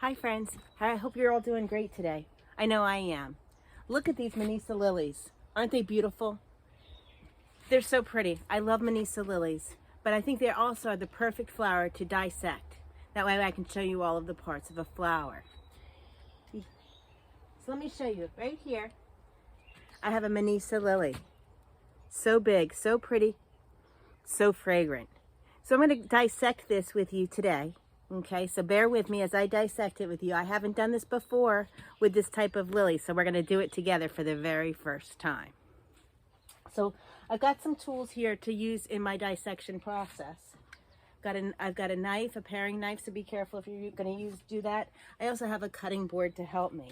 Hi friends, I hope you're all doing great today. I know I am. Look at these Manisa lilies. Aren't they beautiful? They're so pretty. I love Manisa lilies, but I think they also are the perfect flower to dissect. That way I can show you all of the parts of a flower. So let me show you. Right here, I have a Manisa lily. So big, so pretty, so fragrant. So I'm going to dissect this with you today. Okay, so bear with me as I dissect it with you. I haven't done this before with this type of lily, so we're going to do it together for the very first time. So I've got some tools here to use in my dissection process. I've got a knife, a paring knife, so be careful if you're going to do that. I also have a cutting board to help me.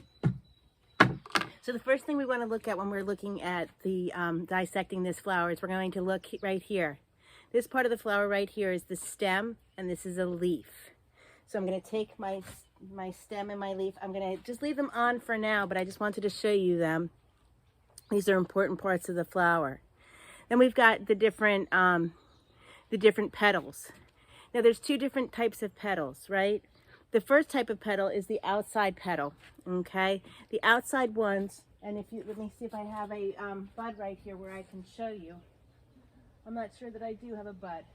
So the first thing we want to look at when we're looking at the dissecting this flower is we're going to look right here. This part of the flower right here is the stem, and this is a leaf. So I'm going to take my stem and my leaf. I'm going to just leave them on for now, but I just wanted to show you them. These are important parts of the flower. Then we've got the different petals. Now there's two different types of petals, right? The first type of petal is the outside petal, okay? The outside ones, and let me see if I have a bud right here where I can show you. I'm not sure that I do have a bud.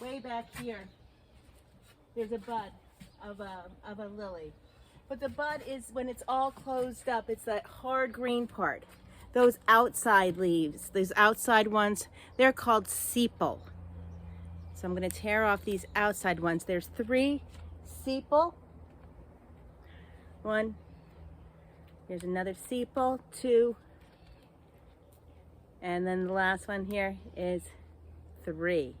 Way back here, there's a bud of a lily. But the bud is when it's all closed up, it's that hard green part. Those outside leaves, those outside ones, they're called sepal. So I'm going to tear off these outside ones. There's 3 sepal. 1. Here's another sepal. 2. And then the last one here is 3.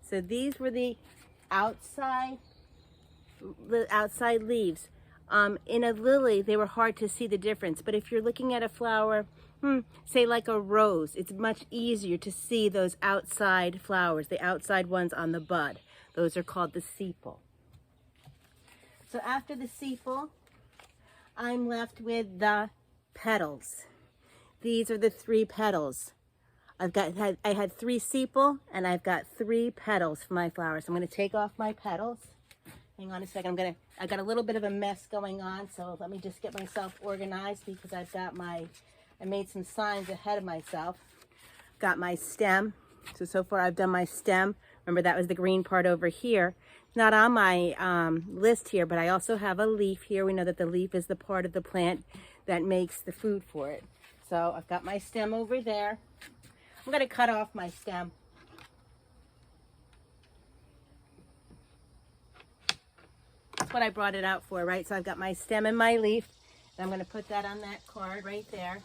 So these were the outside leaves. In a lily, they were hard to see the difference. But if you're looking at a flower, say like a rose, it's much easier to see those outside flowers, the outside ones on the bud. Those are called the sepal. So after the sepal, I'm left with the petals. These are the 3 petals. I had 3 sepal, and I've got 3 petals for my flower. So I'm going to take off my petals. Hang on a second. I got a little bit of a mess going on, so let me just get myself organized because I made some signs ahead of myself. Got my stem. So far I've done my stem. Remember that was the green part over here. It's not on my list here, but I also have a leaf here. We know that the leaf is the part of the plant that makes the food for it. So I've got my stem over there. I'm going to cut off my stem. That's what I brought it out for, right? So I've got my stem and my leaf. And I'm going to put that on that card right there.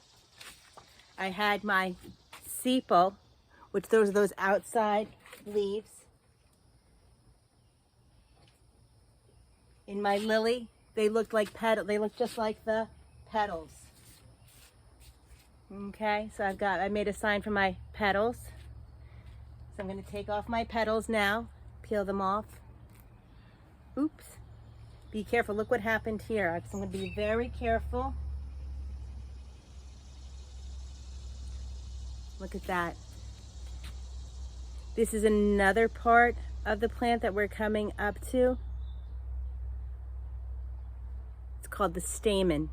I had my sepal, which those are those outside leaves. In my lily, they looked like petals. They look just like the petals. Okay, so I made a sign for my petals. So I'm going to take off my petals now, peel them off. Oops. Be careful, look what happened here. So I'm going to be very careful. Look at that. This is another part of the plant that we're coming up to. It's called the stamen.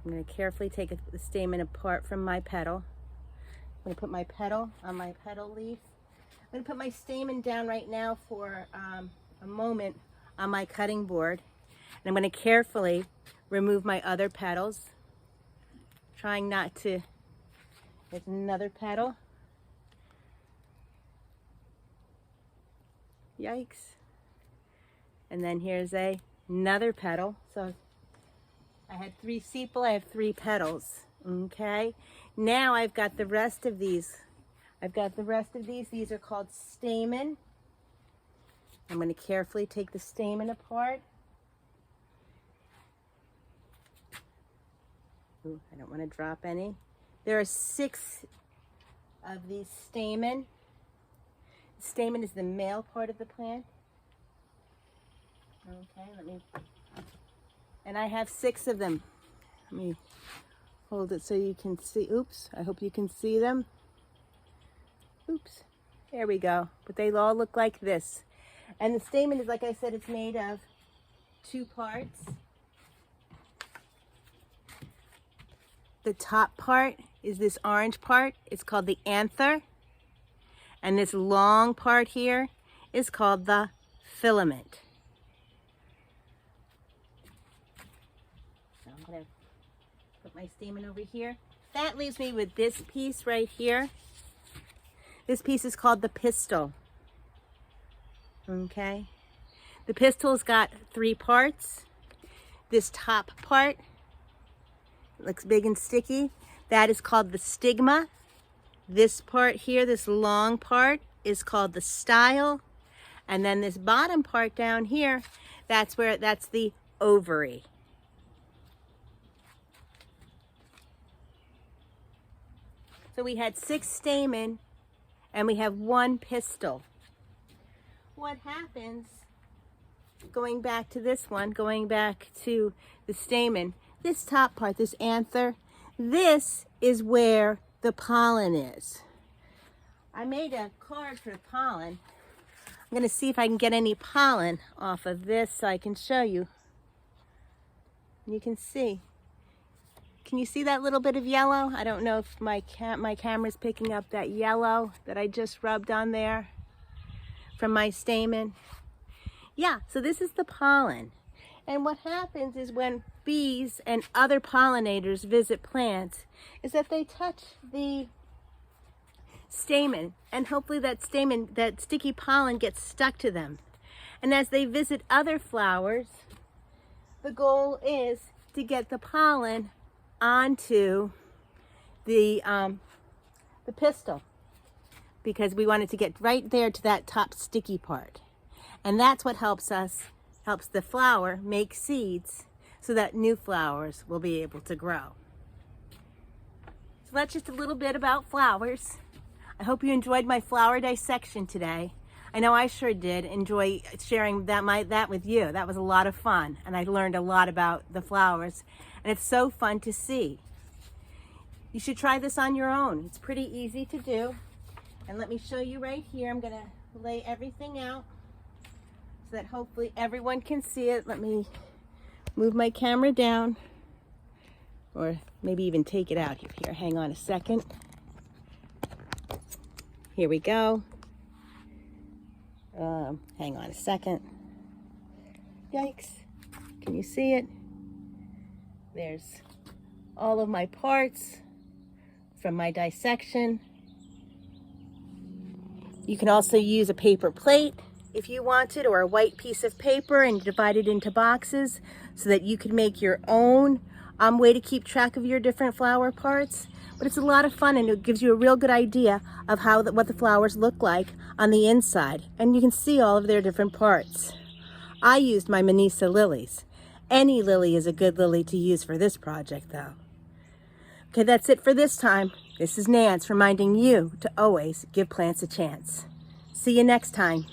I'm going to carefully take the stamen apart from my petal. I'm going to put my petal on my petal leaf. I'm going to put my stamen down right now for a moment on my cutting board. And I'm going to carefully remove my other petals, trying not to. There's another petal. Yikes. And then here's another petal. So I had 3 sepal, I have 3 petals, okay? Now I've got the rest of these. These are called stamen. I'm going to carefully take the stamen apart. Ooh, I don't want to drop any. There are 6 of these stamen. Stamen is the male part of the plant. Okay, and I have 6 of them. Let me hold it so you can see. Oops, I hope you can see them. Oops, there we go. But they all look like this. And the stamen is, like I said, it's made of 2 parts. The top part is this orange part. It's called the anther. And this long part here is called the filament. So I'm going to put my stamen over here. That leaves me with this piece right here. This piece is called the pistil. Okay. The pistil's got 3 parts. This top part looks big and sticky. That is called the stigma. This part here, this long part, is called the style. And then this bottom part down here, that's the ovary. So we had 6 stamen and we have 1 pistil. What happens, going back to this one, going back to the stamen, this top part, this anther, this is where the pollen is. I made a card for the pollen. I'm going to see if I can get any pollen off of this so I can show you. You can see. Can you see that little bit of yellow? I don't know if my camera's picking up that yellow that I just rubbed on there from my stamen. Yeah, so this is the pollen. And what happens is when bees and other pollinators visit plants is that they touch the stamen, and hopefully that stamen, that sticky pollen, gets stuck to them. And as they visit other flowers, the goal is to get the pollen onto the pistil, because we want it to get right there to that top sticky part. And that's what helps the flower make seeds so that new flowers will be able to grow. So that's just a little bit about flowers. I hope you enjoyed my flower dissection today. I know I sure did enjoy sharing that with you. That was a lot of fun, and I learned a lot about the flowers, and it's so fun to see. You should try this on your own. It's pretty easy to do. And let me show you right here. I'm going to lay everything out so that hopefully everyone can see it. Let me move my camera down, or maybe even take it out here. Hang on a second. Here we go. Hang on a second. Yikes. Can you see it? There's all of my parts from my dissection. You can also use a paper plate if you wanted, or a white piece of paper, and divide it into boxes so that you could make your own way to keep track of your different flower parts. But it's a lot of fun, and it gives you a real good idea of what the flowers look like on the inside, and you can see all of their different parts. I used my Manisa lilies. Any lily is a good lily to use for this project though. Okay, that's it for this time. This is Nance reminding you to always give plants a chance. See you next time.